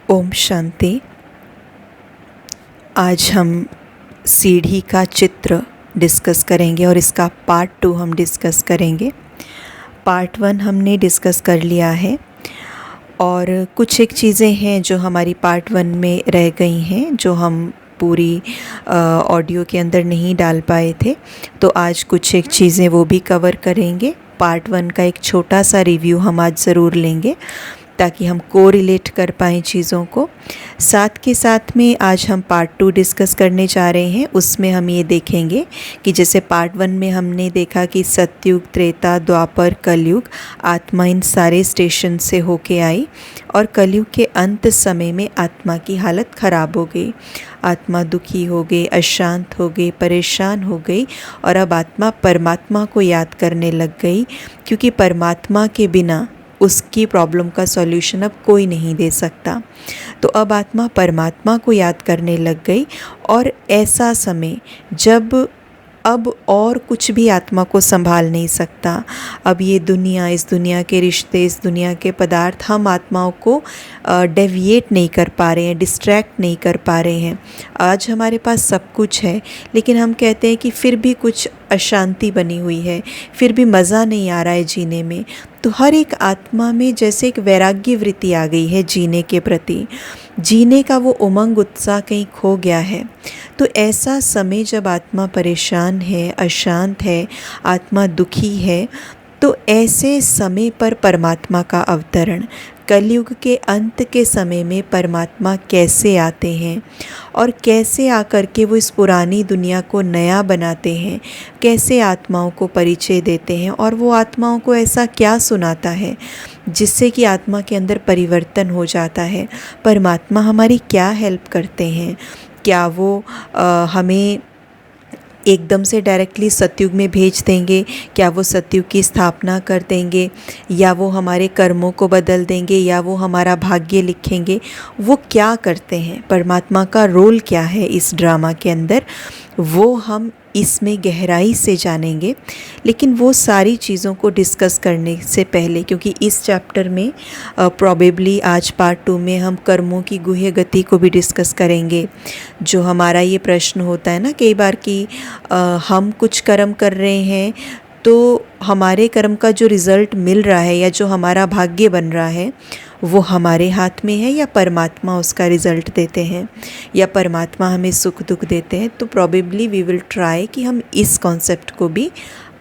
ओम शांति। आज हम सीढ़ी का चित्र डिस्कस करेंगे और इसका पार्ट 2 हम डिस्कस करेंगे। पार्ट 1 हमने डिस्कस कर लिया है और कुछ एक चीज़ें हैं जो हमारी पार्ट 1 में रह गई हैं, जो हम पूरी ऑडियो के अंदर नहीं डाल पाए थे। तो आज कुछ एक चीज़ें वो भी कवर करेंगे। पार्ट 1 का एक छोटा सा रिव्यू हम आज ज़रूर लेंगे ताकि हम कोरिलेट कर पाएँ चीज़ों को। साथ के साथ में आज हम पार्ट 2 डिस्कस करने जा रहे हैं। उसमें हम ये देखेंगे कि जैसे पार्ट 1 में हमने देखा कि सतयुग, त्रेता, द्वापर, कलयुग, आत्मा इन सारे स्टेशन से होके आई और कलयुग के अंत समय में आत्मा की हालत ख़राब हो गई। आत्मा दुखी हो गई, अशांत हो गई, परेशान हो गई और अब आत्मा परमात्मा को याद करने लग गई, क्योंकि परमात्मा के बिना उसकी प्रॉब्लम का सॉल्यूशन अब कोई नहीं दे सकता। तो अब आत्मा परमात्मा को याद करने लग गई और ऐसा समय जब अब और कुछ भी आत्मा को संभाल नहीं सकता। अब ये दुनिया, इस दुनिया के रिश्ते, इस दुनिया के पदार्थ हम आत्माओं को डेविएट नहीं कर पा रहे हैं, डिस्ट्रैक्ट नहीं कर पा रहे हैं। आज हमारे पास सब कुछ है, लेकिन हम कहते हैं कि फिर भी कुछ अशांति बनी हुई है, फिर भी मज़ा नहीं आ रहा है जीने में। तो हर एक आत्मा में जैसे एक वैराग्य वृत्ति आ गई है जीने के प्रति। जीने का वो उमंग, उत्साह कहीं खो गया है। तो ऐसा समय जब आत्मा परेशान है, अशांत है, आत्मा दुखी है, तो ऐसे समय पर परमात्मा का अवतरण, कलयुग के अंत के समय में परमात्मा कैसे आते हैं और कैसे आकर के वो इस पुरानी दुनिया को नया बनाते हैं, कैसे आत्माओं को परिचय देते हैं और वो आत्माओं को ऐसा क्या सुनाता है जिससे कि आत्मा के अंदर परिवर्तन हो जाता है। परमात्मा हमारी क्या हेल्प करते हैं? क्या वो हमें एकदम से डायरेक्टली सतयुग में भेज देंगे? क्या वो सतयुग की स्थापना कर देंगे, या वो हमारे कर्मों को बदल देंगे, या वो हमारा भाग्य लिखेंगे? वो क्या करते हैं? परमात्मा का रोल क्या है इस ड्रामा के अंदर, वो हम इसमें गहराई से जानेंगे। लेकिन वो सारी चीज़ों को डिस्कस करने से पहले, क्योंकि इस चैप्टर में प्रॉबेबली आज पार्ट 2 में हम कर्मों की गुह्य गति को भी डिस्कस करेंगे। जो हमारा ये प्रश्न होता है ना कई बार कि हम कुछ कर्म कर रहे हैं तो हमारे कर्म का जो रिज़ल्ट मिल रहा है या जो हमारा भाग्य बन रहा है वो हमारे हाथ में है, या परमात्मा उसका रिज़ल्ट देते हैं, या परमात्मा हमें सुख दुख देते हैं। तो प्रॉबेबली वी विल ट्राई कि हम इस कॉन्सेप्ट को भी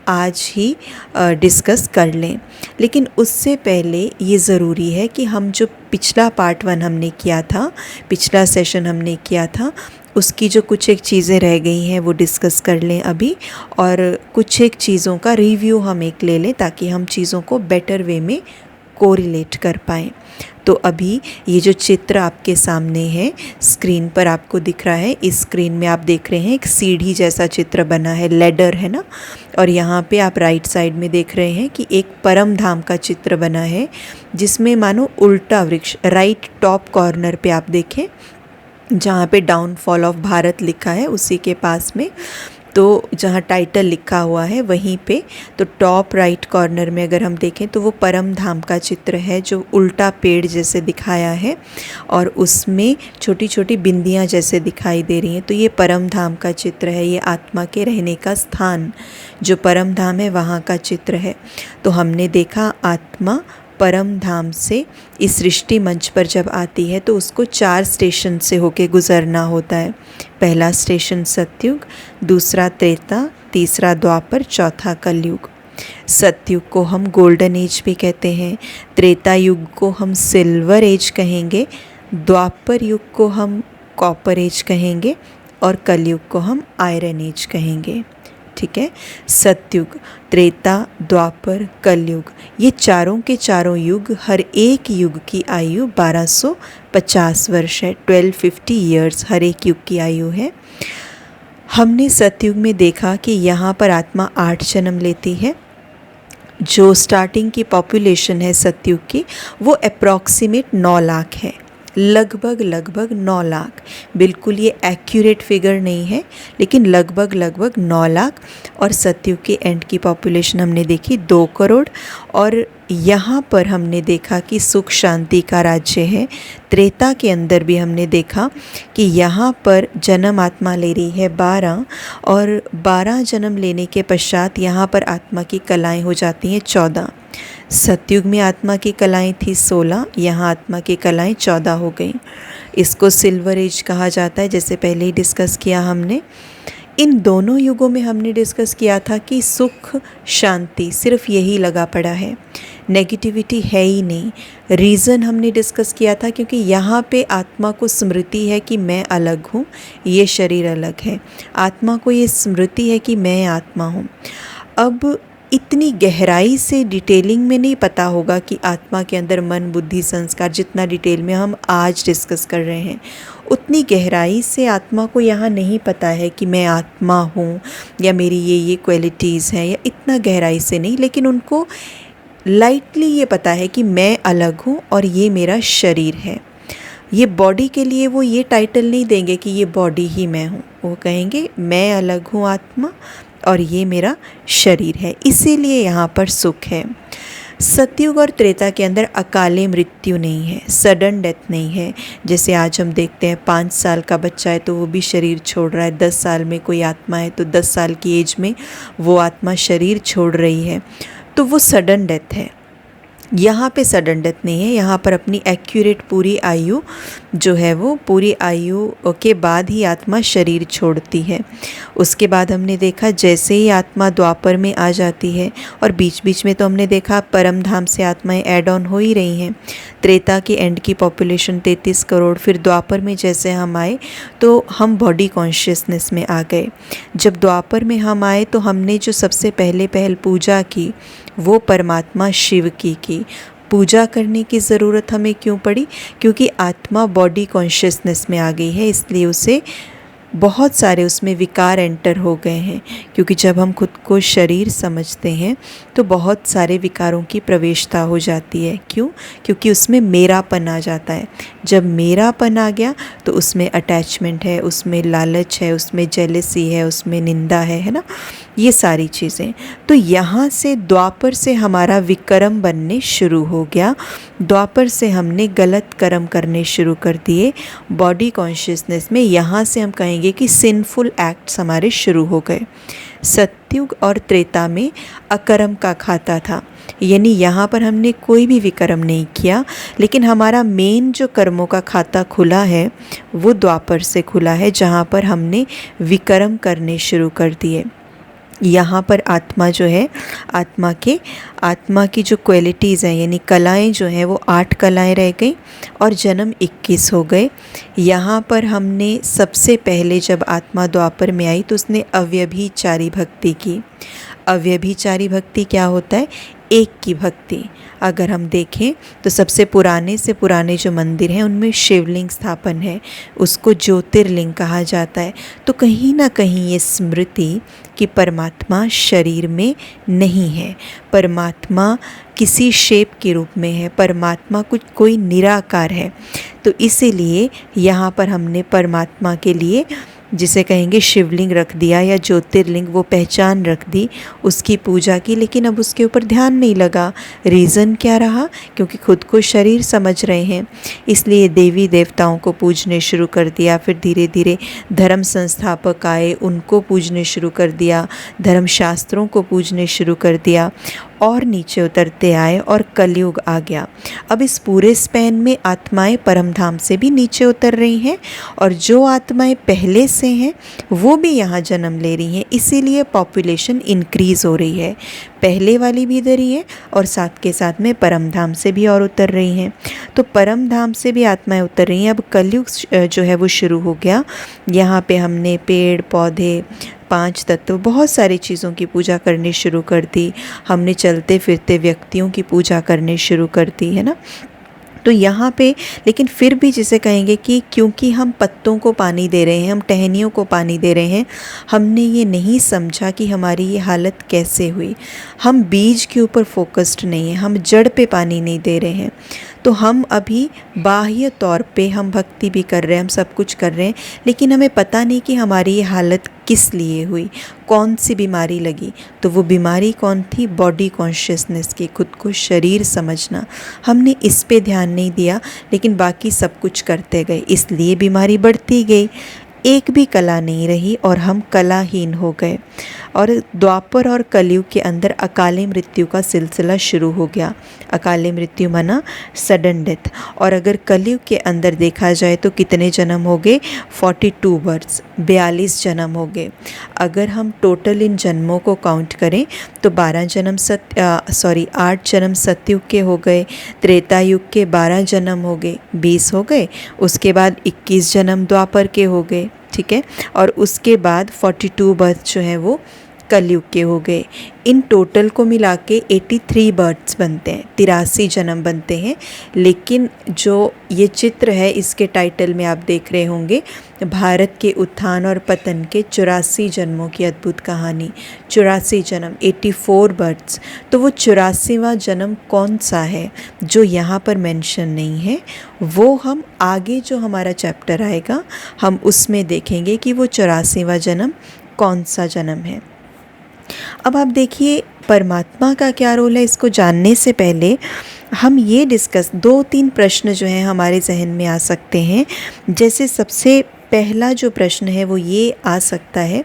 आज ही डिस्कस कर लें। लेकिन उससे पहले ये ज़रूरी है कि हम जो पिछला पार्ट 1 हमने किया था, पिछला सेशन हमने किया था, उसकी जो कुछ एक चीज़ें रह गई हैं वो डिस्कस कर लें अभी, और कुछ एक चीज़ों का रिव्यू हम एक ले लें ताकि हम चीज़ों को बेटर वे में कोरिलेट कर पाएँ। तो अभी ये जो चित्र आपके सामने है, स्क्रीन पर आपको दिख रहा है, इस स्क्रीन में आप देख रहे हैं एक सीढ़ी जैसा चित्र बना है, लेडर है ना। और यहाँ पे आप राइट साइड में देख रहे हैं कि एक परम धाम का चित्र बना है, जिसमें मानो उल्टा वृक्ष, राइट टॉप कॉर्नर पे आप देखें जहाँ पे डाउनफॉल ऑफ भारत लिखा है, उसी के पास में, तो जहाँ टाइटल लिखा हुआ है वहीं पे, तो टॉप राइट कॉर्नर में अगर हम देखें तो वो परम धाम का चित्र है जो उल्टा पेड़ जैसे दिखाया है और उसमें छोटी छोटी बिंदियाँ जैसे दिखाई दे रही हैं। तो ये परम धाम का चित्र है, ये आत्मा के रहने का स्थान जो परम धाम है वहाँ का चित्र है। तो हमने देखा आत्मा परम धाम से इस सृष्टि मंच पर जब आती है तो उसको 4 स्टेशन से होके गुज़रना होता है। पहला स्टेशन सतयुग, दूसरा त्रेता, तीसरा द्वापर, चौथा कलयुग। सतयुग को हम गोल्डन एज भी कहते हैं, त्रेता युग को हम सिल्वर एज कहेंगे, द्वापर युग को हम कॉपर एज कहेंगे और कलयुग को हम आयरन एज कहेंगे। ठीक है, सतयुग, त्रेता, द्वापर, कलयुग, ये चारों के चारों युग, हर एक युग की आयु 1250 वर्ष है। 1250 ईयर्स हर एक युग की आयु है। हमने सतयुग में देखा कि यहाँ पर आत्मा 8 जन्म लेती है। जो स्टार्टिंग की पॉपुलेशन है सतयुग की वो अप्रॉक्सीमेट 9 लाख है। लगभग लगभग 9 लाख। बिल्कुल ये एक्यूरेट फिगर नहीं है, लेकिन लगभग लगभग 9 लाख। और सतयुग के एंड की पॉपुलेशन हमने देखी 2 करोड़। और यहाँ पर हमने देखा कि सुख शांति का राज्य है। त्रेता के अंदर भी हमने देखा कि यहाँ पर जन्म आत्मा ले रही है 12, और 12 जन्म लेने के पश्चात यहाँ पर आत्मा की कलाएं हो जाती हैं 14। सतयुग में आत्मा की कलाएं थी 16, यहाँ आत्मा की कलाएं 14 हो गई। इसको सिल्वर एज कहा जाता है, जैसे पहले ही डिस्कस किया हमने। इन दोनों युगों में हमने डिस्कस किया था कि सुख शांति सिर्फ यही लगा पड़ा है, नेगेटिविटी है ही नहीं। रीज़न हमने डिस्कस किया था क्योंकि यहाँ पे आत्मा को स्मृति है कि मैं अलग हूँ, ये शरीर अलग है। आत्मा को ये स्मृति है कि मैं आत्मा हूँ। अब इतनी गहराई से डिटेलिंग में नहीं पता होगा कि आत्मा के अंदर मन बुद्धि संस्कार, जितना डिटेल में हम आज डिस्कस कर रहे हैं उतनी गहराई से आत्मा को यहाँ नहीं पता है कि मैं आत्मा हूँ या मेरी ये क्वालिटीज़ हैं, या इतना गहराई से नहीं, लेकिन उनको लाइटली ये पता है कि मैं अलग हूँ और ये मेरा शरीर है। ये बॉडी के लिए वो ये टाइटल नहीं देंगे कि ये बॉडी ही मैं हूँ, वो कहेंगे मैं अलग हूँ आत्मा और ये मेरा शरीर है। इसीलिए यहाँ पर सुख है। सतयुग और त्रेता के अंदर अकाले मृत्यु नहीं है, सडन डेथ नहीं है। जैसे आज हम देखते हैं 5 साल का बच्चा है तो वो भी शरीर छोड़ रहा है, 10 साल में कोई आत्मा है तो 10 साल की एज में वो आत्मा शरीर छोड़ रही है, तो वो सडन डेथ है। यहाँ पे सडन डेथ नहीं है, यहाँ पर अपनी एक्यूरेट पूरी आयु जो है वो पूरी आयु के बाद ही आत्मा शरीर छोड़ती है। उसके बाद हमने देखा जैसे ही आत्मा द्वापर में आ जाती है, और बीच बीच में तो हमने देखा परम धाम से आत्माएं ऐड ऑन हो ही रही हैं। त्रेता के एंड की पॉपुलेशन 33 करोड़, फिर द्वापर में जैसे हम आए तो हम बॉडी कॉन्शियसनेस में आ गए। जब द्वापर में हम आए तो हमने जो सबसे पहल पूजा की वो परमात्मा शिव की पूजा करने की ज़रूरत हमें क्यों पड़ी? क्योंकि आत्मा बॉडी कॉन्शियसनेस में आ गई है, इसलिए उसे बहुत सारे उसमें विकार एंटर हो गए हैं। क्योंकि जब हम खुद को शरीर समझते हैं तो बहुत सारे विकारों की प्रवेशता हो जाती है। क्यों? क्योंकि उसमें मेरापन आ जाता है। जब मेरापन आ गया तो उसमें अटैचमेंट है, उसमें लालच है, उसमें जेलसी है, उसमें निंदा है ना, ये सारी चीज़ें। तो यहाँ से द्वापर से हमारा विक्रम बनने शुरू हो गया। द्वापर से हमने गलत कर्म करने शुरू कर दिए बॉडी कॉन्शियसनेस में। यहाँ से हम कहेंगे कि सिंफुल एक्ट्स हमारे शुरू हो गए। सतयुग और त्रेता में अकर्म का खाता था, यानी यहाँ पर हमने कोई भी विकर्म नहीं किया, लेकिन हमारा मेन जो कर्मों का खाता खुला है वो द्वापर से खुला है, जहाँ पर हमने विकर्म करने शुरू कर दिए। यहाँ पर आत्मा जो है, आत्मा की जो क्वालिटीज़ हैं यानी कलाएं जो हैं वो 8 कलाएं रह गई और जन्म 21 हो गए। यहाँ पर हमने सबसे पहले जब आत्मा द्वापर में आई तो उसने अव्यभिचारी भक्ति की। अव्यभिचारी भक्ति क्या होता है? एक की भक्ति। अगर हम देखें तो सबसे पुराने से पुराने जो मंदिर हैं उनमें शिवलिंग स्थापन है, उसको ज्योतिर्लिंग कहा जाता है। तो कहीं ना कहीं ये स्मृति कि परमात्मा शरीर में नहीं है, परमात्मा किसी शेप के रूप में है, परमात्मा कोई निराकार है। तो इसीलिए यहाँ पर हमने परमात्मा के लिए जिसे कहेंगे शिवलिंग रख दिया या ज्योतिर्लिंग, वो पहचान रख दी, उसकी पूजा की, लेकिन अब उसके ऊपर ध्यान नहीं लगा। रीज़न क्या रहा? क्योंकि खुद को शरीर समझ रहे हैं, इसलिए देवी देवताओं को पूजने शुरू कर दिया। फिर धीरे धीरे धर्म संस्थापक आए, उनको पूजने शुरू कर दिया, धर्म शास्त्रों को पूजने शुरू कर दिया, और नीचे उतरते आए और कलयुग आ गया। अब इस पूरे स्पैन में आत्माएं परमधाम से भी नीचे उतर रही हैं, और जो आत्माएं पहले से हैं वो भी यहाँ जन्म ले रही हैं। इसीलिए पॉपुलेशन इंक्रीज़ हो रही है। पहले वाली भी इधर ही है और साथ के साथ में परमधाम से भी और उतर रही हैं। तो परमधाम से भी आत्माएं उतर रही हैं। अब कलयुग जो है वो शुरू हो गया। यहाँ पे हमने पेड़ पौधे, 5 तत्व, बहुत सारी चीज़ों की पूजा करनी शुरू कर दी। हमने चलते फिरते व्यक्तियों की पूजा करनी शुरू कर दी, है ना। तो यहाँ पे लेकिन फिर भी जिसे कहेंगे कि क्योंकि हम पत्तों को पानी दे रहे हैं, हम टहनियों को पानी दे रहे हैं, हमने ये नहीं समझा कि हमारी ये हालत कैसे हुई। हम बीज के ऊपर फोकस्ड नहीं हैं, हम जड़ पे पानी नहीं दे रहे हैं। तो हम अभी बाह्य तौर पे हम भक्ति भी कर रहे हैं, हम सब कुछ कर रहे हैं, लेकिन हमें पता नहीं कि हमारी ये हालत किस लिए हुई, कौन सी बीमारी लगी। तो वो बीमारी कौन थी? बॉडी कॉन्शियसनेस की, खुद को शरीर समझना। हमने इस पे ध्यान नहीं दिया, लेकिन बाकी सब कुछ करते गए, इसलिए बीमारी बढ़ती गई। एक भी कला नहीं रही और हम कलाहीन हो गए। और द्वापर और कलयुग के अंदर अकाले मृत्यु का सिलसिला शुरू हो गया। अकाले मृत्यु माना सडन डेथ। और अगर कलयुग के अंदर देखा जाए तो कितने जन्म हो गए? 42 बर्थ्स, 42 जन्म हो गए। अगर हम टोटल इन जन्मों को काउंट करें तो 8 जन्म सतयुग के हो गए, त्रेता युग के 12 जन्म हो गए, 20 हो गए। उसके बाद 21 जन्म द्वापर के हो गए, ठीक है। और उसके बाद 42 बर्थ जो है वो कलयुग के हो गए। इन टोटल को मिला के 83 बर्थ्स बनते हैं, 83 जन्म बनते हैं। लेकिन जो ये चित्र है, इसके टाइटल में आप देख रहे होंगे, भारत के उत्थान और पतन के 84 जन्मों की अद्भुत कहानी। 84 जन्म, 84 बर्थ्स। तो वो 84वां जन्म कौन सा है जो यहाँ पर मेंशन नहीं है, वो हम आगे जो हमारा चैप्टर आएगा हम उसमें देखेंगे कि वो 84वां जन्म कौन सा जन्म है। अब आप देखिए परमात्मा का क्या रोल है, इसको जानने से पहले हम ये डिस्कस 2-3 प्रश्न जो हैं हमारे जहन में आ सकते हैं। जैसे सबसे पहला जो प्रश्न है वो ये आ सकता है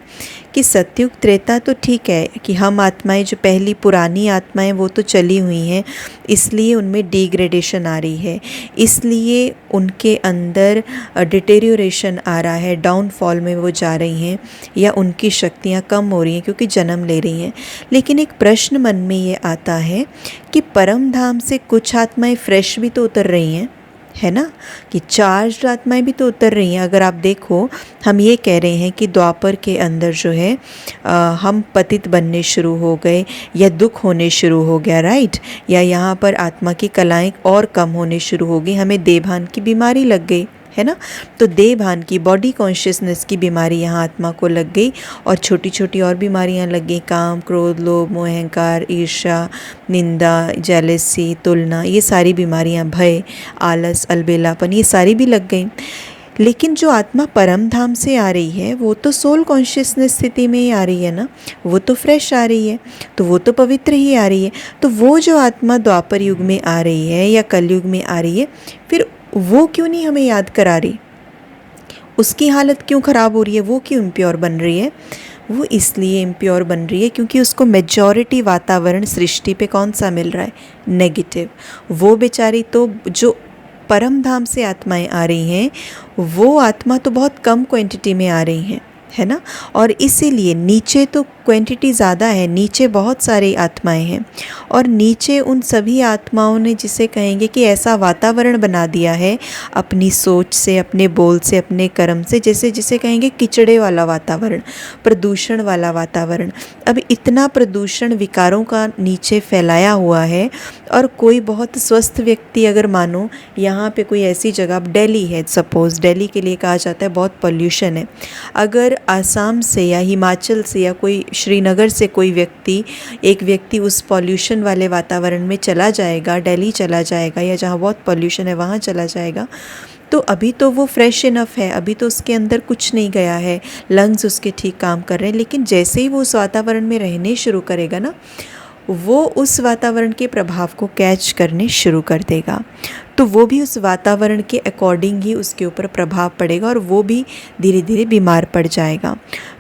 कि सतयुग त्रेता तो ठीक है कि हम आत्माएं, जो पहली पुरानी आत्माएं वो तो चली हुई हैं, इसलिए उनमें डिग्रेडेशन आ रही है, इसलिए उनके अंदर डिटेरियोरेशन आ रहा है, डाउनफॉल में वो जा रही हैं या उनकी शक्तियाँ कम हो रही हैं क्योंकि जन्म ले रही हैं। लेकिन एक प्रश्न मन में ये आता है कि परम धाम से कुछ आत्माएं फ्रेश भी तो उतर रही हैं, है ना, कि चार्ज आत्माएं भी तो उतर रही हैं। अगर आप देखो, हम ये कह रहे हैं कि द्वापर के अंदर जो है हम पतित बनने शुरू हो गए या दुख होने शुरू हो गया, राइट, या यहाँ पर आत्मा की कलाएं और कम होने शुरू हो गई, हमें देहभान की बीमारी लग गई, है ना। तो देहभान की, बॉडी कॉन्शियसनेस की बीमारी यहाँ आत्मा को लग गई और छोटी छोटी और बीमारियाँ लग गई, काम, क्रोध, लोभ, मोह, अहंकार, ईर्ष्या, निंदा, जेलेसी, तुलना, ये सारी बीमारियाँ, भय, आलस, अलबेलापन, ये सारी भी लग गई। लेकिन जो आत्मा परम धाम से आ रही है वो तो सोल कॉन्शियसनेस स्थिति में ही आ रही है ना, वो तो फ्रेश आ रही है, तो वो तो पवित्र ही आ रही है। तो वो जो आत्मा द्वापर युग में आ रही है या कलयुग में आ रही है, फिर वो क्यों नहीं हमें याद करा रही? उसकी हालत क्यों ख़राब हो रही है? वो क्यों इम्प्योर बन रही है? वो इसलिए इम्प्योर बन रही है क्योंकि उसको मेजॉरिटी वातावरण सृष्टि पे कौन सा मिल रहा है? नेगेटिव। वो बेचारी तो, जो परम धाम से आत्माएं आ रही हैं, वो आत्मा तो बहुत कम क्वांटिटी में आ रही हैं, है ना। और इसीलिए नीचे तो क्वांटिटी ज़्यादा है, नीचे बहुत सारी आत्माएं हैं और नीचे उन सभी आत्माओं ने, जिसे कहेंगे कि ऐसा वातावरण बना दिया है अपनी सोच से, अपने बोल से, अपने कर्म से, जैसे जिसे कहेंगे किचड़े वाला वातावरण, प्रदूषण वाला वातावरण। अब इतना प्रदूषण विकारों का नीचे फैलाया हुआ है और कोई बहुत स्वस्थ व्यक्ति, अगर मानो यहाँ पे कोई ऐसी जगह, दिल्ली है सपोज़, दिल्ली के लिए कहा जाता है बहुत पॉल्यूशन है, अगर आसाम से या हिमाचल से या कोई श्रीनगर से कोई व्यक्ति, एक व्यक्ति उस पॉल्यूशन वाले वातावरण में चला जाएगा, दिल्ली चला जाएगा या जहाँ बहुत पॉल्यूशन है वहाँ चला जाएगा, तो अभी तो वो फ्रेश इनफ है, अभी तो उसके अंदर कुछ नहीं गया है, लंग्स उसके ठीक काम कर रहे हैं। लेकिन जैसे ही वो उस वातावरण में रहने शुरू करेगा ना, वो उस वातावरण के प्रभाव को कैच करने शुरू कर देगा, तो वो भी उस वातावरण के अकॉर्डिंग ही उसके ऊपर प्रभाव पड़ेगा और वो भी धीरे धीरे बीमार पड़ जाएगा।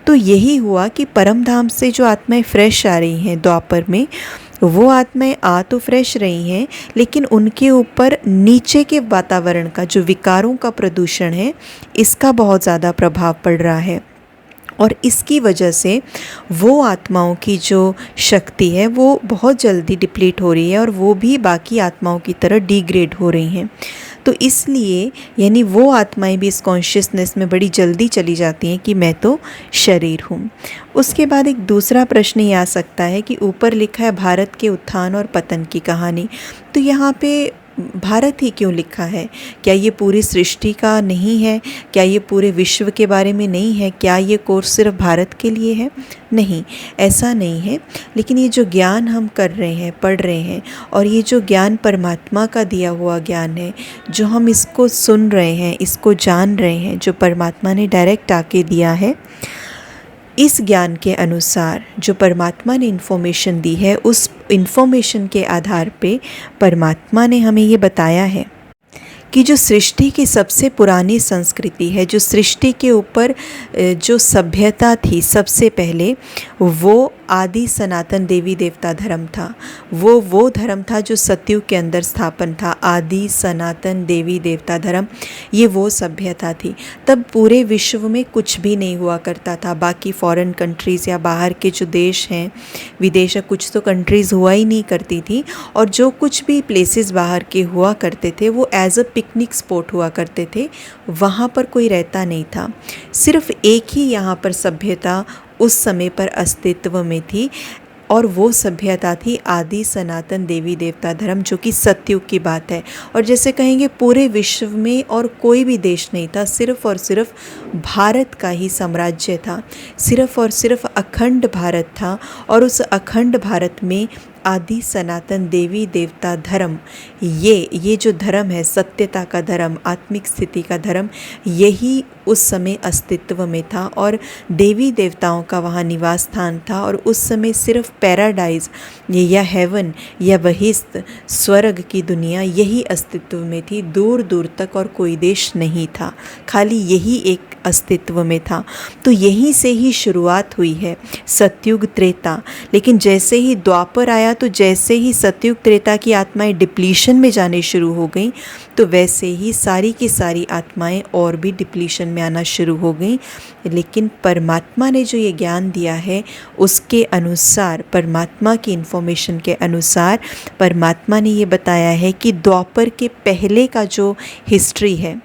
तो यही हुआ कि परम धाम से जो आत्माएं फ्रेश आ रही हैं द्वापर में, वो आत्माएं आ तो फ्रेश रही हैं, लेकिन उनके ऊपर नीचे के वातावरण का, जो विकारों का प्रदूषण है, इसका बहुत ज़्यादा प्रभाव पड़ रहा है। और इसकी वजह से वो आत्माओं की जो शक्ति है वो बहुत जल्दी डिप्लीट हो रही है और वो भी बाकी आत्माओं की तरह डिग्रेड हो रही हैं। तो इसलिए यानी वो आत्माएं भी इस कॉन्शियसनेस में बड़ी जल्दी चली जाती हैं कि मैं तो शरीर हूँ। उसके बाद एक दूसरा प्रश्न ये आ सकता है कि ऊपर लिखा है भारत के उत्थान और पतन की कहानी, तो यहाँ पे भारत ही क्यों लिखा है? क्या ये पूरी सृष्टि का नहीं है? क्या ये पूरे विश्व के बारे में नहीं है? क्या ये कोर्स सिर्फ भारत के लिए है? नहीं, ऐसा नहीं है। लेकिन ये जो ज्ञान हम कर रहे हैं, पढ़ रहे हैं, और ये जो ज्ञान परमात्मा का दिया हुआ ज्ञान है, जो हम इसको सुन रहे हैं, इसको जान रहे हैं, जो परमात्मा ने डायरेक्ट आके दिया है, इस ज्ञान के अनुसार जो परमात्मा ने इन्फॉर्मेशन दी है, उस इन्फॉर्मेशन के आधार पे परमात्मा ने हमें ये बताया है कि जो सृष्टि की सबसे पुरानी संस्कृति है, जो सृष्टि के ऊपर जो सभ्यता थी सबसे पहले, वो आदि सनातन देवी देवता धर्म था। वो धर्म था जो सतयुग के अंदर स्थापन था। आदि सनातन देवी देवता धर्म, ये वो सभ्यता थी। तब पूरे विश्व में कुछ भी नहीं हुआ करता था। बाकी फॉरेन कंट्रीज़ या बाहर के जो देश हैं, विदेश, कुछ तो कंट्रीज़ हुआ ही नहीं करती थी, और जो कुछ भी प्लेसेस बाहर के हुआ करते थे वो एज अ पिकनिक स्पॉट हुआ करते थे। वहाँ पर कोई रहता नहीं था। सिर्फ एक ही यहाँ पर सभ्यता उस समय पर अस्तित्व में थी, और वो सभ्यता थी आदि सनातन देवी देवता धर्म, जो कि सतयुग की बात है। और जैसे कहेंगे पूरे विश्व में और कोई भी देश नहीं था, सिर्फ और सिर्फ भारत का ही साम्राज्य था, सिर्फ और सिर्फ अखंड भारत था। और उस अखंड भारत में आदि सनातन देवी देवता धर्म, ये जो धर्म है, सत्यता का धर्म, आत्मिक स्थिति का धर्म, यही उस समय अस्तित्व में था, और देवी देवताओं का वहाँ निवास स्थान था। और उस समय सिर्फ पैराडाइज या हेवन या बहिश्त स्वर्ग की दुनिया यही अस्तित्व में थी, दूर दूर तक और कोई देश नहीं था, खाली यही एक अस्तित्व में था। तो यहीं से ही शुरुआत हुई है सतयुग त्रेता। लेकिन जैसे ही द्वापर आया, तो जैसे ही सतयुग त्रेता की आत्माएं डिप्लीशन में जाने शुरू हो गई, तो वैसे ही सारी की सारी आत्माएं और भी डिप्लीशन में आना शुरू हो गई। लेकिन परमात्मा ने जो ये ज्ञान दिया है, उसके अनुसार, परमात्मा की इन्फॉर्मेशन के अनुसार, परमात्मा ने ये बताया है कि द्वापर के पहले का जो हिस्ट्री है,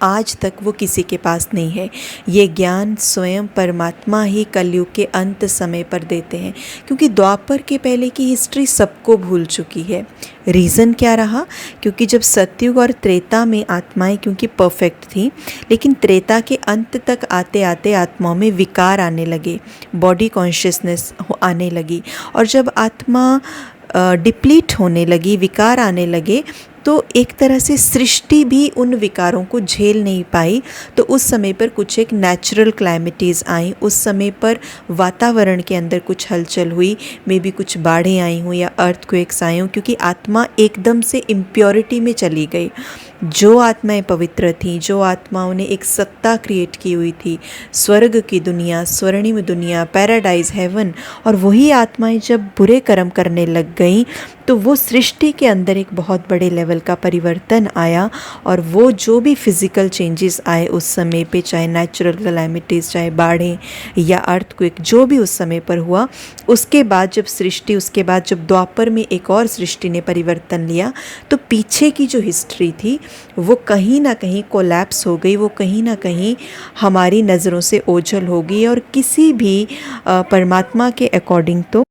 आज तक वो किसी के पास नहीं है। ये ज्ञान स्वयं परमात्मा ही कलयुग के अंत समय पर देते हैं, क्योंकि द्वापर के पहले की हिस्ट्री सबको भूल चुकी है। रीज़न क्या रहा? क्योंकि जब सतयुग और त्रेता में आत्माएं क्योंकि परफेक्ट थी, लेकिन त्रेता के अंत तक आते आते आत्माओं में विकार आने लगे, बॉडी कॉन्शियसनेस आने लगी, और जब आत्मा डिप्लीट होने लगी, विकार आने लगे, तो एक तरह से सृष्टि भी उन विकारों को झेल नहीं पाई। तो उस समय पर कुछ एक नेचुरल क्लाइमिटीज़ आई, उस समय पर वातावरण के अंदर कुछ हलचल हुई, मे बी कुछ बाढ़ें आई हुई या अर्थक्वेक्स आई हों, क्योंकि आत्मा एकदम से इम्प्योरिटी में चली गई। जो आत्माएं पवित्र थीं, जो आत्माओं ने एक सत्ता क्रिएट की हुई थी, स्वर्ग की दुनिया, स्वर्णिम दुनिया, पैराडाइज, हेवन, और वही आत्माएं जब बुरे कर्म करने लग गईं, तो वो सृष्टि के अंदर एक बहुत बड़े लेवल का परिवर्तन आया। और वो जो भी फिज़िकल चेंजेस आए उस समय पे, चाहे नेचुरल कैलामिटीज़, चाहे बाढ़ें या अर्थक्वेक, जो भी उस समय पर हुआ, उसके बाद जब सृष्टि, उसके बाद जब द्वापर में एक और सृष्टि ने परिवर्तन लिया, तो पीछे की जो हिस्ट्री थी वो कहीं ना कहीं कोलैप्स हो गई, वो कहीं ना कहीं हमारी नज़रों से ओझल हो गई। और किसी भी परमात्मा के अकॉर्डिंग तो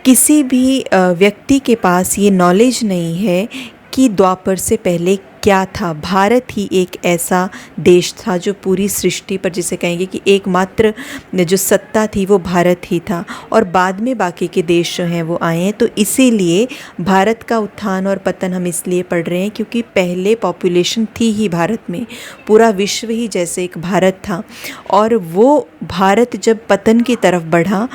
किसी भी व्यक्ति के पास ये नॉलेज नहीं है कि द्वापर से पहले क्या था। भारत ही एक ऐसा देश था जो पूरी सृष्टि पर, जिसे कहेंगे कि एकमात्र जो सत्ता थी वो भारत ही था, और बाद में बाकी के देश जो हैं वो आए हैं। तो इसीलिए भारत का उत्थान और पतन हम इसलिए पढ़ रहे हैं क्योंकि पहले पॉपुलेशन थी ही भारत में, पूरा विश्व ही जैसे एक भारत था, और वो भारत जब पतन की तरफ बढ़ा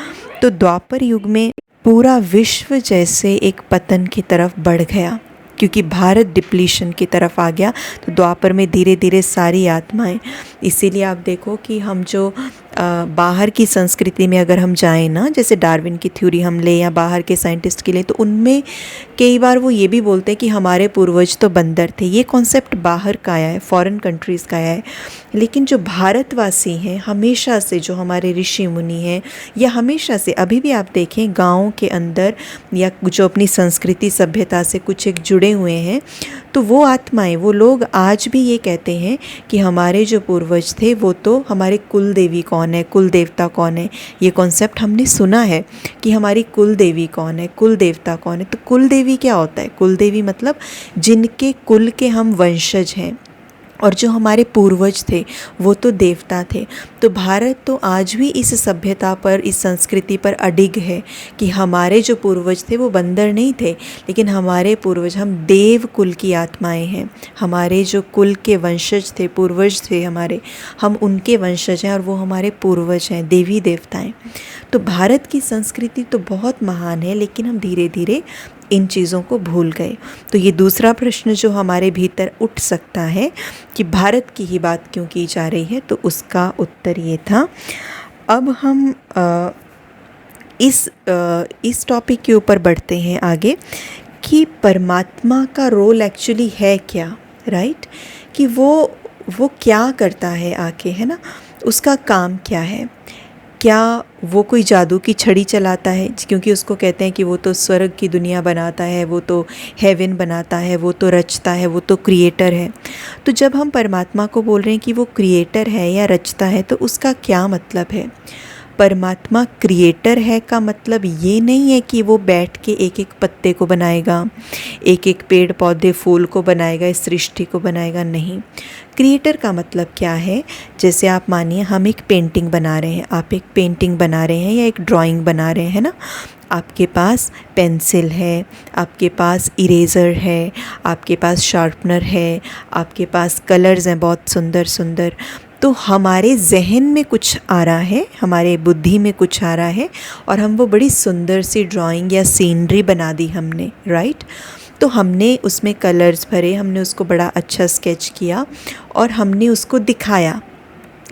तो द्वापर युग में पूरा विश्व जैसे एक पतन की तरफ बढ़ गया, क्योंकि भारत डिप्लीशन की तरफ आ गया। तो द्वापर में धीरे धीरे सारी आत्माएं, इसीलिए आप देखो कि हम जो बाहर की संस्कृति में अगर हम जाएं ना, जैसे डार्विन की थ्योरी हम ले या बाहर के साइंटिस्ट की ले, तो उनमें कई बार वो ये भी बोलते हैं कि हमारे पूर्वज तो बंदर थे। ये कॉन्सेप्ट बाहर का आया है, फॉरेन कंट्रीज़ का आया है। लेकिन जो भारतवासी हैं, हमेशा से जो हमारे ऋषि मुनि हैं, या हमेशा से अभी भी आप देखें गाँव के अंदर, या जो अपनी संस्कृति सभ्यता से कुछ एक जुड़े हुए हैं, तो वो आत्माएं, वो लोग आज भी ये कहते हैं कि हमारे जो पूर्वज थे वो तो, हमारे कुल देवी कौन है, कुल देवता कौन है, ये कॉन्सेप्ट हमने सुना है कि हमारी कुल देवी कौन है, कुल देवता कौन है। तो कुल देवी देवी क्या होता है? कुल देवी मतलब जिनके कुल के हम वंशज हैं और जो हमारे पूर्वज थे वो तो देवता थे। तो भारत तो आज भी इस सभ्यता पर, इस संस्कृति पर अडिग है कि हमारे जो पूर्वज थे वो बंदर नहीं थे, लेकिन हमारे पूर्वज, हम देव कुल की आत्माएं हैं। हमारे जो कुल के वंशज थे, पूर्वज थे हमारे, हम उनके वंशज हैं और वो हमारे पूर्वज हैं, देवी देवताएं। तो भारत की संस्कृति तो बहुत महान है, लेकिन हम धीरे धीरे इन चीज़ों को भूल गए। तो ये दूसरा प्रश्न जो हमारे भीतर उठ सकता है कि भारत की ही बात क्यों की जा रही है, तो उसका उत्तर ये था। अब हम इस टॉपिक के ऊपर बढ़ते हैं आगे कि परमात्मा का रोल एक्चुअली है क्या, राइट? कि वो क्या करता है आके, है ना, उसका काम क्या है? क्या वो कोई जादू की छड़ी चलाता है? क्योंकि उसको कहते हैं कि वो तो स्वर्ग की दुनिया बनाता है, वो तो हेवन बनाता है, वो तो रचता है, वो तो क्रिएटर है। तो जब हम परमात्मा को बोल रहे हैं कि वो क्रिएटर है या रचता है, तो उसका क्या मतलब है? परमात्मा क्रिएटर है का मतलब ये नहीं है कि वो बैठ के एक एक पत्ते को बनाएगा, एक एक पेड़ पौधे फूल को बनाएगा, इस सृष्टि को बनाएगा, नहीं। क्रिएटर का मतलब क्या है? जैसे आप मानिए हम एक पेंटिंग बना रहे हैं, आप एक पेंटिंग बना रहे हैं या एक ड्राइंग बना रहे हैं ना, आपके पास पेंसिल है, आपके पास इरेज़र है, आपके पास शार्पनर है, आपके पास कलर्स हैं बहुत सुंदर सुंदर। तो हमारे जहन में कुछ आ रहा है, हमारे बुद्धि में कुछ आ रहा है और हम वो बड़ी सुंदर सी ड्राइंग या सीनरी बना दी हमने, राइट? तो हमने उसमें कलर्स भरे, हमने उसको बड़ा अच्छा स्केच किया और हमने उसको दिखाया,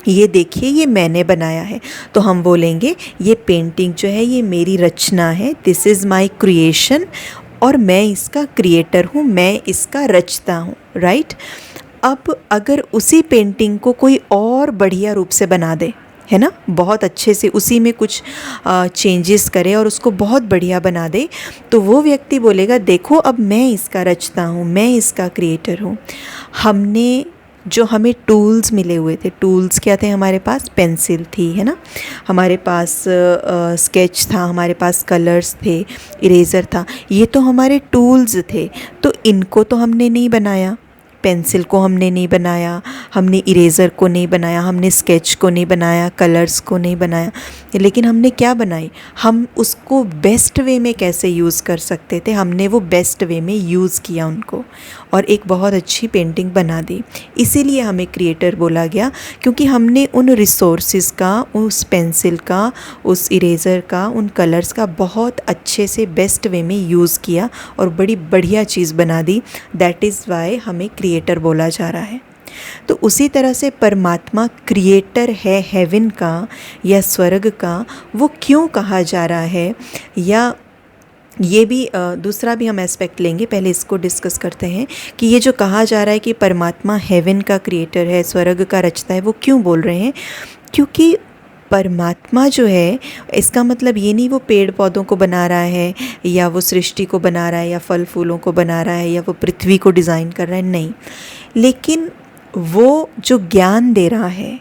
ये देखिए ये मैंने बनाया है। तो हम बोलेंगे ये पेंटिंग जो है ये मेरी रचना है, दिस इज़ माई क्रिएशन, और मैं इसका क्रिएटर हूँ, मैं इसका रचता हूँ, राइट? अब अगर उसी पेंटिंग को कोई और बढ़िया रूप से बना दे, है ना, बहुत अच्छे से उसी में कुछ चेंजेस करे और उसको बहुत बढ़िया बना दे, तो वो व्यक्ति बोलेगा देखो अब मैं इसका रचता हूँ, मैं इसका क्रिएटर हूँ। हमने जो हमें टूल्स मिले हुए थे, टूल्स क्या थे हमारे पास? पेंसिल थी, है ना, हमारे पास स्केच था, हमारे पास कलर्स थे, इरेज़र था, ये तो हमारे टूल्स थे। तो इनको तो हमने नहीं बनाया, पेंसिल को हमने नहीं बनाया, हमने इरेज़र को नहीं बनाया, हमने स्केच को नहीं बनाया, कलर्स को नहीं बनाया, लेकिन हमने क्या बनाई? हम उसको बेस्ट वे में कैसे यूज़ कर सकते थे, हमने वो बेस्ट वे में यूज़ किया उनको और एक बहुत अच्छी पेंटिंग बना दी। इसीलिए हमें क्रिएटर बोला गया, क्योंकि हमने उन रिसोर्सेज का, उस पेंसिल का, उस इरेज़र का, उन कलर्स का बहुत अच्छे से बेस्ट वे में यूज़ किया और बड़ी बढ़िया चीज़ बना दी। दैट इज़ वाई हमें क्रिएटर बोला जा रहा है। तो उसी तरह से परमात्मा क्रिएटर है हेवन का या स्वर्ग का, वो क्यों कहा जा रहा है, या ये भी दूसरा भी हम एस्पेक्ट लेंगे, पहले इसको डिस्कस करते हैं कि ये जो कहा जा रहा है कि परमात्मा हेवन का क्रिएटर है, स्वर्ग का रचता है, वो क्यों बोल रहे हैं? क्योंकि परमात्मा जो है, इसका मतलब ये नहीं वो पेड़ पौधों को बना रहा है या वो सृष्टि को बना रहा है या फल फूलों को बना रहा है या वो पृथ्वी को डिज़ाइन कर रहा है, नहीं, लेकिन वो जो ज्ञान दे रहा है,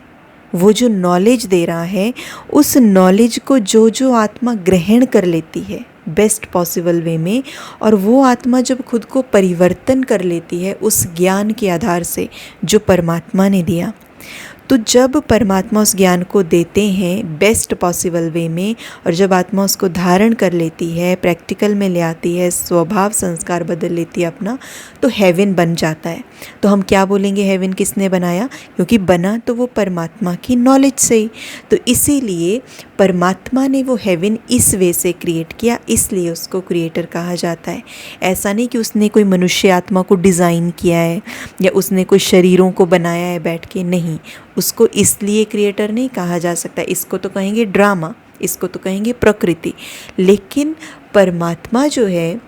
वो जो नॉलेज दे रहा है, उस नॉलेज को जो जो आत्मा ग्रहण कर लेती है बेस्ट पॉसिबल वे में, और वो आत्मा जब खुद को परिवर्तन कर लेती है उस ज्ञान के आधार से जो परमात्मा ने दिया, तो जब परमात्मा उस ज्ञान को देते हैं बेस्ट पॉसिबल वे में और जब आत्मा उसको धारण कर लेती है, प्रैक्टिकल में ले आती है, स्वभाव संस्कार बदल लेती है अपना, तो हेवन बन जाता है। तो हम क्या बोलेंगे हेवन किसने बनाया? क्योंकि बना तो वो परमात्मा की नॉलेज से ही। तो इसीलिए परमात्मा ने वो हेवन इस वे से क्रिएट किया, इसलिए उसको क्रिएटर कहा जाता है। ऐसा नहीं कि उसने कोई मनुष्य आत्मा को डिज़ाइन किया है या उसने कोई शरीरों को बनाया है बैठ के, नहीं, उसको इसलिए क्रिएटर नहीं कहा जा सकता। इसको तो कहेंगे ड्रामा, इसको तो कहेंगे प्रकृति, लेकिन परमात्मा जो है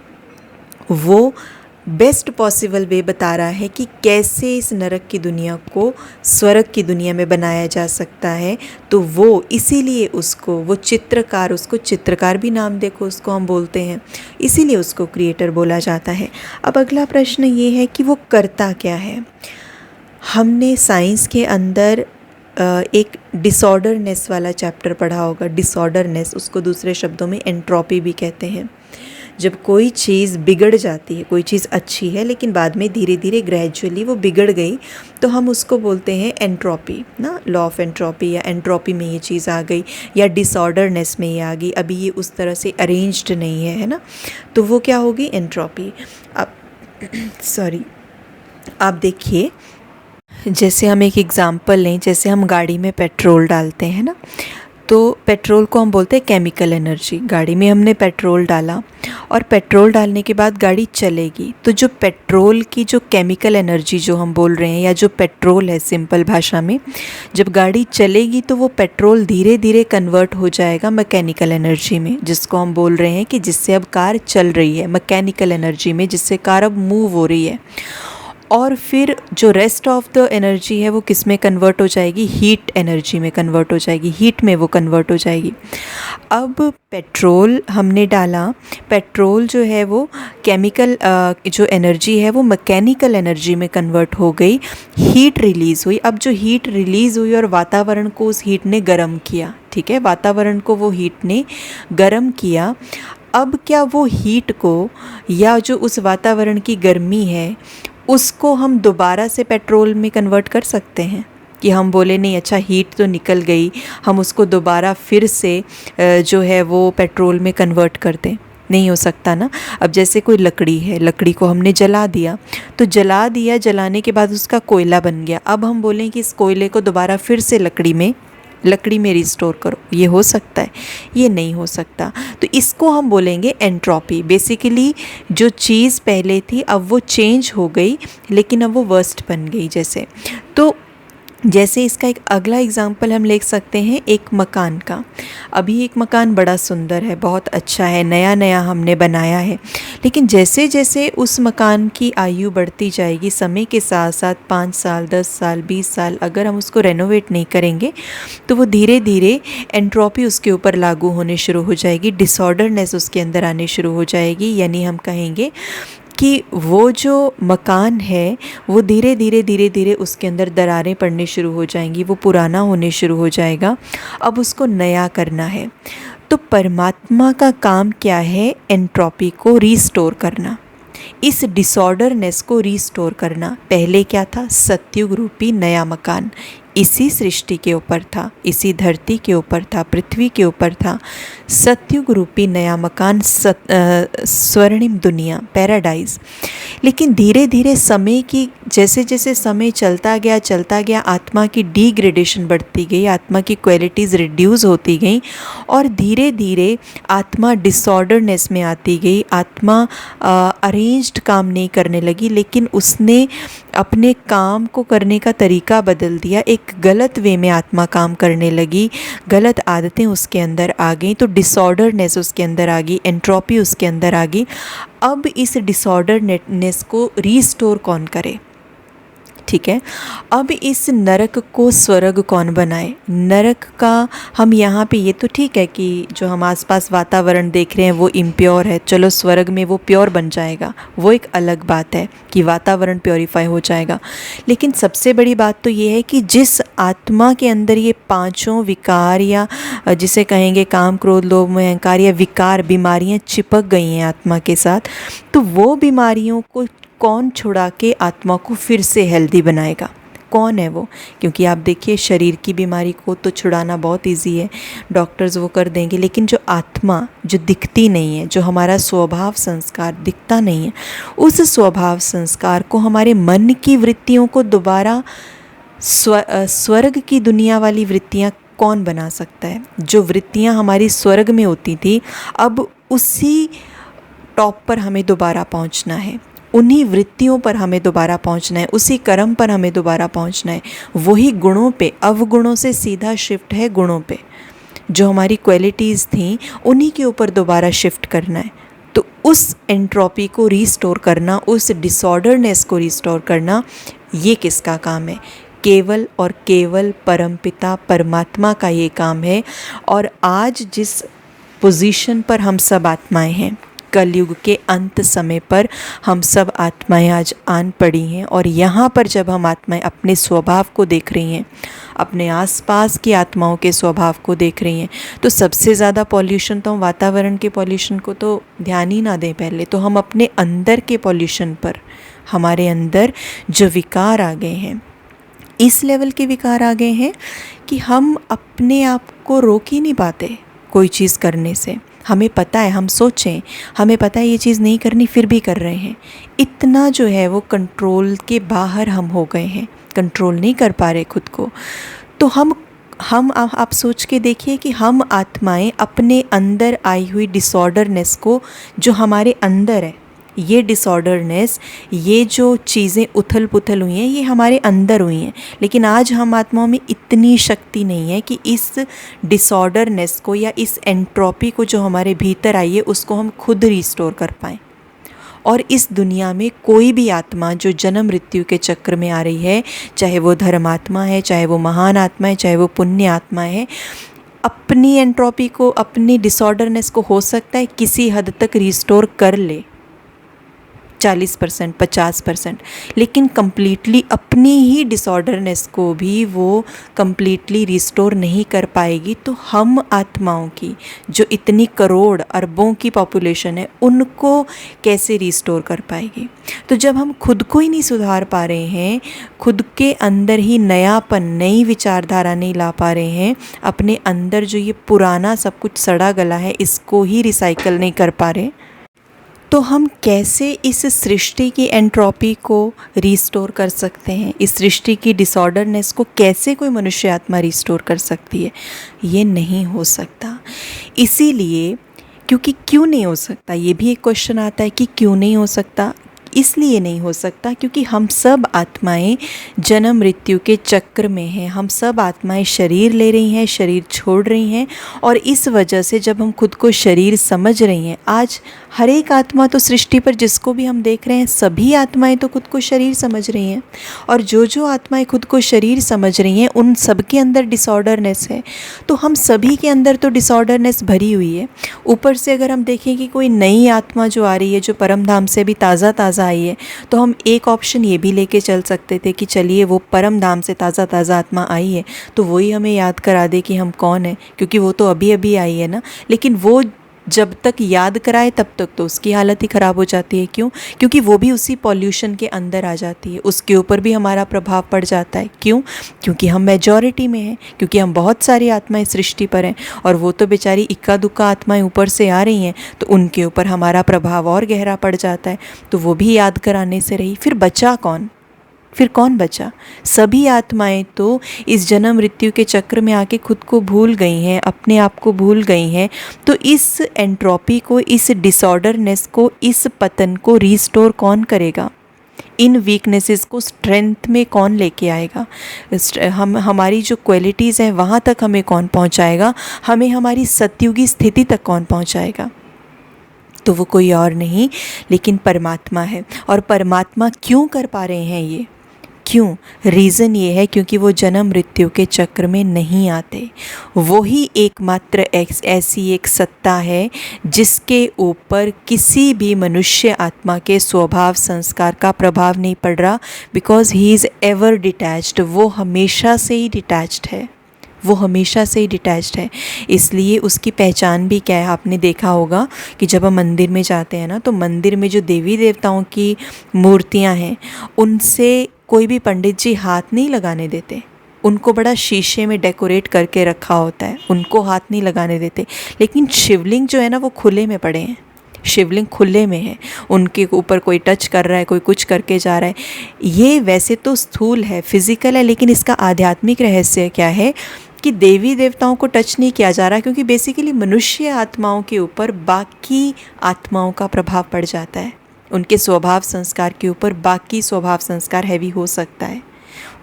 वो बेस्ट पॉसिबल वे बता रहा है कि कैसे इस नरक की दुनिया को स्वर्ग की दुनिया में बनाया जा सकता है। तो वो इसीलिए उसको, वो चित्रकार, उसको चित्रकार भी नाम देखो उसको हम बोलते हैं, इसीलिए उसको क्रिएटर बोला जाता है। अब अगला प्रश्न ये है कि वो करता क्या है। हमने साइंस के अंदर एक डिसऑर्डरनेस वाला चैप्टर पढ़ा होगा। डिसऑर्डरनेस, उसको दूसरे शब्दों में एंट्रोपी भी कहते हैं। जब कोई चीज़ बिगड़ जाती है, कोई चीज़ अच्छी है लेकिन बाद में धीरे धीरे ग्रेजुअली वो बिगड़ गई, तो हम उसको बोलते हैं एंट्रोपी ना, लॉ ऑफ एंट्रोपी, या एंट्रोपी में ये चीज़ आ गई, या डिसऑर्डरनेस में ये आ गई, अभी ये उस तरह से अरेंज्ड नहीं है ना, तो वो क्या होगी, एंट्रोपी। अब सॉरी, आप देखिए, जैसे हम एक एग्ज़ाम्पल लें, जैसे हम गाड़ी में पेट्रोल डालते हैं ना, तो पेट्रोल को हम बोलते हैं केमिकल एनर्जी। गाड़ी में हमने पेट्रोल डाला और पेट्रोल डालने के बाद गाड़ी चलेगी, तो जो पेट्रोल की जो केमिकल एनर्जी जो हम बोल रहे हैं, या जो पेट्रोल है सिंपल भाषा में, जब गाड़ी चलेगी तो वो पेट्रोल धीरे धीरे कन्वर्ट हो जाएगा मैकेनिकल एनर्जी में, जिसको हम बोल रहे हैं कि जिससे अब कार चल रही है, मैकेनिकल एनर्जी में, जिससे कार अब मूव हो रही है। और फिर जो रेस्ट ऑफ द एनर्जी है वो किस में कन्वर्ट हो जाएगी, हीट एनर्जी में कन्वर्ट हो जाएगी, हीट में वो कन्वर्ट हो जाएगी। अब पेट्रोल हमने डाला, पेट्रोल जो है वो केमिकल जो एनर्जी है वो मैकेनिकल एनर्जी में कन्वर्ट हो गई, हीट रिलीज़ हुई। अब जो हीट रिलीज़ हुई और वातावरण को उस हीट ने गर्म किया, ठीक है, वातावरण को वो हीट ने गर्म किया। अब क्या वो हीट को, या जो उस वातावरण की गर्मी है, उसको हम दोबारा से पेट्रोल में कन्वर्ट कर सकते हैं कि हम बोले नहीं, अच्छा हीट तो निकल गई, हम उसको दोबारा फिर से जो है वो पेट्रोल में कन्वर्ट कर दें? नहीं हो सकता ना। अब जैसे कोई लकड़ी है, लकड़ी को हमने जला दिया, तो जला दिया, जलाने के बाद उसका कोयला बन गया, अब हम बोलें कि इस कोयले को दोबारा फिर से लकड़ी में रिस्टोर करो, ये हो सकता है? ये नहीं हो सकता। तो इसको हम बोलेंगे एंट्रोपी। बेसिकली जो चीज़ पहले थी अब वो चेंज हो गई, लेकिन अब वो वर्स्ट बन गई। जैसे इसका एक अगला एग्जाम्पल हम ले सकते हैं एक मकान का। अभी एक मकान बड़ा सुंदर है, बहुत अच्छा है, नया नया हमने बनाया है, लेकिन जैसे जैसे उस मकान की आयु बढ़ती जाएगी, समय के साथ साथ 5 साल, 10 साल, 20 साल, अगर हम उसको रेनोवेट नहीं करेंगे तो वो धीरे धीरे एंट्रोपी उसके ऊपर लागू होने शुरू हो जाएगी, डिसऑर्डरनेस उसके अंदर आने शुरू हो जाएगी। यानी हम कहेंगे कि वो जो मकान है वो धीरे धीरे उसके अंदर दरारें पड़ने शुरू हो जाएंगी, वो पुराना होने शुरू हो जाएगा, अब उसको नया करना है। तो परमात्मा का काम क्या है? एंट्रोपी को रीस्टोर करना, इस डिसऑर्डरनेस को रीस्टोर करना। पहले क्या था? सत्युग रूपी नया मकान इसी सृष्टि के ऊपर था, इसी धरती के ऊपर था, पृथ्वी के ऊपर था। सत्युग रूपी नया मकान, स्वर्णिम दुनिया, पैराडाइज। लेकिन धीरे धीरे समय की, जैसे जैसे समय चलता गया, आत्मा की डिग्रेडेशन बढ़ती गई, आत्मा की क्वालिटीज़ रिड्यूस होती गई, और धीरे धीरे आत्मा डिसऑर्डरनेस में आती गई। आत्मा अरेंज्ड काम नहीं करने लगी, लेकिन उसने अपने काम को करने का तरीका बदल दिया। एक गलत वे में आत्मा काम करने लगी, गलत आदतें उसके अंदर आ गई, तो डिसऑर्डरनेस उसके अंदर आ गई, एंट्रोपी उसके अंदर आ गई। अब इस डिसऑर्डरनेस को रीस्टोर कौन करे? ठीक है, अब इस नरक को स्वर्ग कौन बनाए? नरक का हम यहाँ पे, ये तो ठीक है कि जो हम आसपास वातावरण देख रहे हैं वो इम्प्योर है, चलो स्वर्ग में वो प्योर बन जाएगा, वो एक अलग बात है कि वातावरण प्योरीफाई हो जाएगा। लेकिन सबसे बड़ी बात तो ये है कि जिस आत्मा के अंदर ये पांचों विकार, या जिसे कहेंगे काम, क्रोध, लोभ, मोह, अहंकार, या विकार, बीमारियाँ चिपक गई हैं आत्मा के साथ, तो वो बीमारियों को कौन छुड़ा के आत्मा को फिर से हेल्दी बनाएगा? कौन है वो? क्योंकि आप देखिए, शरीर की बीमारी को तो छुड़ाना बहुत इजी है, डॉक्टर्स वो कर देंगे, लेकिन जो आत्मा जो दिखती नहीं है, जो हमारा स्वभाव संस्कार दिखता नहीं है, उस स्वभाव संस्कार को, हमारे मन की वृत्तियों को दोबारा स्वर्ग की दुनिया वाली वृत्तियाँ कौन बना सकता है? जो वृत्तियाँ हमारी स्वर्ग में होती थी, अब उसी टॉप पर हमें दोबारा पहुँचना है, उन्हीं वृत्तियों पर हमें दोबारा पहुंचना है, उसी कर्म पर हमें दोबारा पहुंचना है। वही गुणों पे, अवगुणों से सीधा शिफ्ट है गुणों पे। जो हमारी क्वालिटीज़ थी उन्हीं के ऊपर दोबारा शिफ्ट करना है। तो उस एंट्रोपी को रीस्टोर करना, उस डिसऑर्डरनेस को रीस्टोर करना, ये किसका काम है? केवल और केवल परमपिता परमात्मा का ये काम है। और आज जिस पोजीशन पर हम सब आत्माएं हैं, कलयुग के अंत समय पर हम सब आत्माएं आज आन पड़ी हैं। और यहाँ पर जब हम आत्माएं अपने स्वभाव को देख रही हैं, अपने आसपास की आत्माओं के स्वभाव को देख रही हैं, तो सबसे ज़्यादा पॉल्यूशन तो हम वातावरण के पॉल्यूशन को तो ध्यान ही ना दें, पहले तो हम अपने अंदर के पॉल्यूशन पर, हमारे अंदर जो विकार आ गए हैं, इस लेवल के विकार आ गए हैं कि हम अपने आप को रोक ही नहीं पाते कोई चीज़ करने से। हमें पता है, हम सोचें, हमें पता है ये चीज़ नहीं करनी, फिर भी कर रहे हैं। इतना जो है वो कंट्रोल के बाहर हम हो गए हैं, कंट्रोल नहीं कर पा रहे खुद को। तो हम आप सोच के देखिए कि हम आत्माएं अपने अंदर आई हुई डिसऑर्डरनेस को, जो हमारे अंदर है, ये डिसऑर्डरनेस, ये जो चीज़ें उथल पुथल हुई हैं, ये हमारे अंदर हुई हैं। लेकिन आज हम आत्माओं में इतनी शक्ति नहीं है कि इस डिसऑर्डरनेस को या इस एंट्रोपी को जो हमारे भीतर आई है उसको हम खुद रिस्टोर कर पाएँ। और इस दुनिया में कोई भी आत्मा जो जन्म मृत्यु के चक्र में आ रही है, चाहे वो धर्मात्मा है, चाहे वो महान आत्मा है, चाहे वो पुण्य आत्मा है, अपनी एंट्रोपी को, अपनी डिसऑर्डरनेस को हो सकता है किसी हद तक रिस्टोर कर ले, 40%, 50%, लेकिन कम्प्लीटली अपनी ही डिसऑर्डरनेस को भी वो कम्प्लीटली रिस्टोर नहीं कर पाएगी। तो हम आत्माओं की जो इतनी करोड़ अरबों की पॉपुलेशन है, उनको कैसे रिस्टोर कर पाएगी? तो जब हम खुद को ही नहीं सुधार पा रहे हैं, खुद के अंदर ही नयापन, नई विचारधारा नहीं ला पा रहे हैं, अपने अंदर जो ये पुराना सब कुछ सड़ा गला है इसको ही रिसाइकल नहीं कर पा रहे, तो हम कैसे इस सृष्टि की एंट्रोपी को रिस्टोर कर सकते हैं? इस सृष्टि की डिसऑर्डरनेस को कैसे कोई मनुष्य आत्मा रिस्टोर कर सकती है? ये नहीं हो सकता। इसीलिए, क्योंकि क्यों नहीं हो सकता, ये भी एक क्वेश्चन आता है कि क्यों नहीं हो सकता। इसलिए नहीं हो सकता क्योंकि हम सब आत्माएं जन्म मृत्यु के चक्र में हैं। हम सब आत्माएं शरीर ले रही हैं, शरीर छोड़ रही हैं, और इस वजह से जब हम खुद को शरीर समझ रही हैं, आज हर एक आत्मा तो सृष्टि पर जिसको भी हम देख रहे हैं, सभी आत्माएं तो खुद को शरीर समझ रही हैं, और जो आत्माएं खुद को शरीर समझ रही हैं उन सब के अंदर डिसऑर्डरनेस है। तो हम सभी के अंदर तो डिसऑर्डरनेस भरी हुई है। ऊपर से अगर हम देखें कि कोई नई आत्मा जो आ रही है, जो परम धाम से भी ताज़ा आई है, तो हम एक ऑप्शन ये भी लेके चल सकते थे कि चलिए वो परम धाम से ताज़ा आत्मा आई है तो वही हमें याद करा दे कि हम कौन है, क्योंकि वो तो अभी अभी आई है ना। लेकिन वो जब तक याद कराए तब तक तो उसकी हालत ही ख़राब हो जाती है। क्यों? क्योंकि वो भी उसी पॉल्यूशन के अंदर आ जाती है, उसके ऊपर भी हमारा प्रभाव पड़ जाता है। क्यों? क्योंकि हम मेजॉरिटी में हैं, क्योंकि हम बहुत सारी आत्माएं सृष्टि पर हैं, और वो तो बेचारी इक्का दुक्का आत्माएं ऊपर से आ रही हैं, तो उनके ऊपर हमारा प्रभाव और गहरा पड़ जाता है। तो वो भी याद कराने से रही, फिर बचा कौन? फिर कौन बचा? सभी आत्माएं तो इस जन्म मृत्यु के चक्र में आके खुद को भूल गई हैं, अपने आप को भूल गई हैं। तो इस एंट्रोपी को, इस डिसऑर्डरनेस को, इस पतन को रिस्टोर कौन करेगा? इन वीकनेसेस को स्ट्रेंथ में कौन लेके आएगा? हमारी जो क्वालिटीज़ हैं वहाँ तक हमें कौन पहुँचाएगा? हमें हमारी सतयुगी स्थिति तक कौन पहुँचाएगा? तो वो कोई और नहीं लेकिन परमात्मा है। और परमात्मा क्यों कर पा रहे हैं ये? क्यों? रीज़न ये है क्योंकि वो जन्म मृत्यु के चक्र में नहीं आते। वो ही एकमात्र ऐसी एक सत्ता है जिसके ऊपर किसी भी मनुष्य आत्मा के स्वभाव संस्कार का प्रभाव नहीं पड़ रहा, because he is ever detached. वो हमेशा से ही डिटैच्ड है, वो हमेशा से ही डिटैच्ड है। इसलिए उसकी पहचान भी क्या है? आपने देखा होगा कि जब हम मंदिर में जाते हैं ना, तो मंदिर में जो देवी देवताओं की मूर्तियां हैं उनसे कोई भी पंडित जी हाथ नहीं लगाने देते। उनको बड़ा शीशे में डेकोरेट करके रखा होता है, उनको हाथ नहीं लगाने देते। लेकिन शिवलिंग जो है ना वो खुले में पड़े हैं, शिवलिंग खुले में है, उनके ऊपर कोई टच कर रहा है, कोई कुछ करके जा रहा है। ये वैसे तो स्थूल है, फिजिकल है, लेकिन इसका आध्यात्मिक रहस्य क्या है कि देवी देवताओं को टच नहीं किया जा रहा, क्योंकि बेसिकली मनुष्य आत्माओं के ऊपर बाकी आत्माओं का प्रभाव पड़ जाता है। उनके स्वभाव संस्कार के ऊपर बाकी स्वभाव संस्कार हैवी हो सकता है,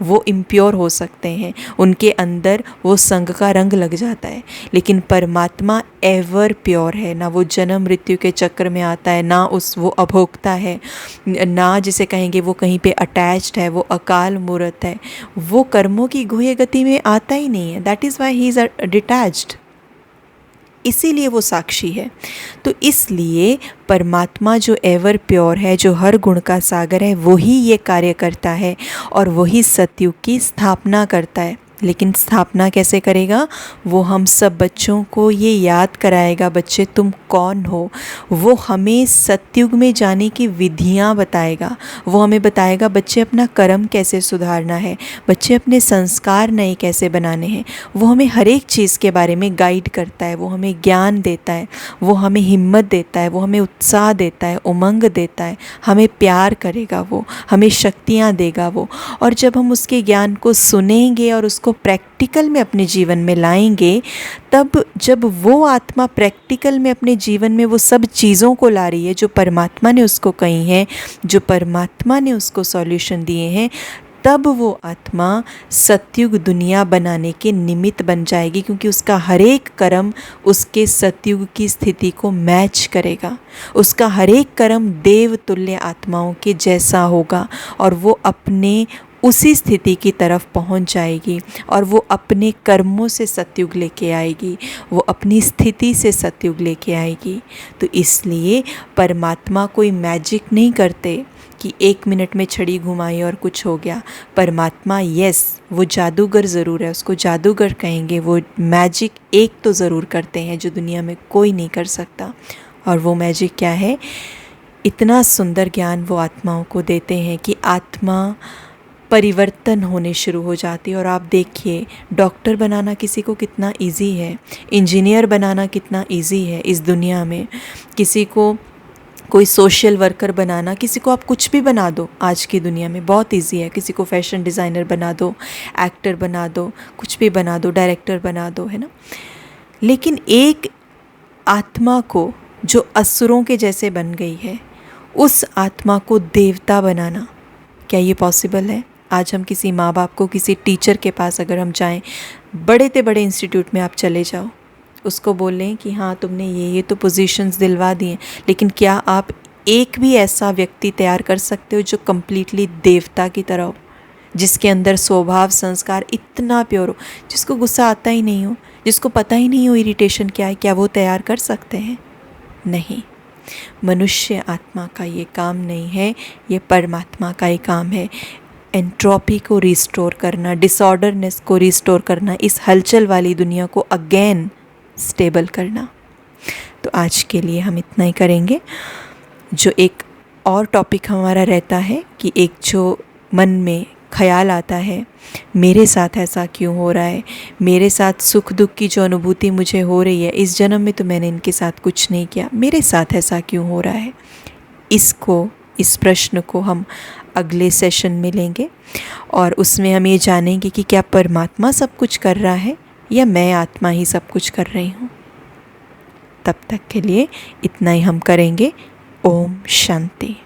वो इम्प्योर हो सकते हैं, उनके अंदर वो संग का रंग लग जाता है। लेकिन परमात्मा एवर प्योर है, ना वो जन्म मृत्यु के चक्र में आता है, ना वो अभोक्ता है, ना जिसे कहेंगे वो कहीं पे अटैच्ड है, वो अकाल मूर्त है, वो कर्मों की गुह्य गति में आता ही नहीं है। That is why he is detached. इसीलिए वो साक्षी है। तो इसलिए परमात्मा जो एवर प्योर है, जो हर गुण का सागर है, वही ये कार्य करता है और वही सतयुग की स्थापना करता है। लेकिन स्थापना कैसे करेगा? वो हम सब बच्चों को ये याद कराएगा, बच्चे तुम कौन हो। वो हमें सतयुग में जाने की विधियाँ बताएगा। वो हमें बताएगा बच्चे अपना कर्म कैसे सुधारना है, बच्चे अपने संस्कार नए कैसे बनाने हैं। वो हमें हर एक चीज़ के बारे में गाइड करता है, वो हमें ज्ञान देता है, वो हमें हिम्मत देता है, वो हमें उत्साह देता है, उमंग देता है, हमें प्यार करेगा, वो हमें शक्तियाँ देगा वो। और जब हम उसके ज्ञान को सुनेंगे और उसको प्रैक्टिकल में अपने जीवन में लाएंगे, तब जब वो आत्मा प्रैक्टिकल में अपने जीवन में वो सब चीज़ों को ला रही है जो परमात्मा ने उसको कही हैं, जो परमात्मा ने उसको सॉल्यूशन दिए हैं, तब वो आत्मा सतयुग दुनिया बनाने के निमित्त बन जाएगी, क्योंकि उसका हर एक कर्म उसके सतयुग की स्थिति को मैच करेगा। उसका हर एक कर्म देवतुल्य आत्माओं के जैसा होगा और वो अपने उसी स्थिति की तरफ पहुंच जाएगी और वो अपने कर्मों से सतयुग लेके आएगी, वो अपनी स्थिति से सतयुग लेके आएगी। तो इसलिए परमात्मा कोई मैजिक नहीं करते कि 1 मिनट में छड़ी घुमाई और कुछ हो गया। परमात्मा वो जादूगर ज़रूर है, उसको जादूगर कहेंगे। वो मैजिक एक तो ज़रूर करते हैं जो दुनिया में कोई नहीं कर सकता। और वो मैजिक क्या है? इतना सुंदर ज्ञान वो आत्माओं को देते हैं कि आत्मा परिवर्तन होने शुरू हो जाती है। और आप देखिए, डॉक्टर बनाना किसी को कितना इजी है, इंजीनियर बनाना कितना इजी है इस दुनिया में। किसी को कोई सोशल वर्कर बनाना, किसी को आप कुछ भी बना दो आज की दुनिया में, बहुत इजी है। किसी को फैशन डिज़ाइनर बना दो, एक्टर बना दो, कुछ भी बना दो, डायरेक्टर बना दो, है ना। लेकिन एक आत्मा को जो असुरों के जैसे बन गई है, उस आत्मा को देवता बनाना, क्या ये पॉसिबल है? आज हम किसी माँ बाप को, किसी टीचर के पास अगर हम जाएं, बड़े से बड़े इंस्टीट्यूट में आप चले जाओ, उसको बोलें कि हाँ तुमने ये तो पोजीशंस दिलवा दिए, लेकिन क्या आप एक भी ऐसा व्यक्ति तैयार कर सकते हो जो कम्प्लीटली देवता की तरह हो, जिसके अंदर स्वभाव संस्कार इतना प्योर हो, जिसको गुस्सा आता ही नहीं हो, जिसको पता ही नहीं हो इरिटेशन क्या है? क्या वो तैयार कर सकते हैं? नहीं। मनुष्य आत्मा का ये काम नहीं है, ये परमात्मा का ही काम है। एंट्रोपी को रिस्टोर करना, डिसऑर्डरनेस को रिस्टोर करना, इस हलचल वाली दुनिया को अगेन स्टेबल करना। तो आज के लिए हम इतना ही करेंगे। जो एक और टॉपिक हमारा रहता है कि एक जो मन में ख्याल आता है, मेरे साथ ऐसा क्यों हो रहा है, मेरे साथ सुख दुख की जो अनुभूति मुझे हो रही है, इस जन्म में तो मैंने इनके साथ कुछ नहीं किया, मेरे साथ ऐसा क्यों हो रहा है, इस प्रश्न को हम अगले सेशन में लेंगे और उसमें हम ये जानेंगे कि क्या परमात्मा सब कुछ कर रहा है या मैं आत्मा ही सब कुछ कर रही हूँ। तब तक के लिए इतना ही हम करेंगे। ओम शांति।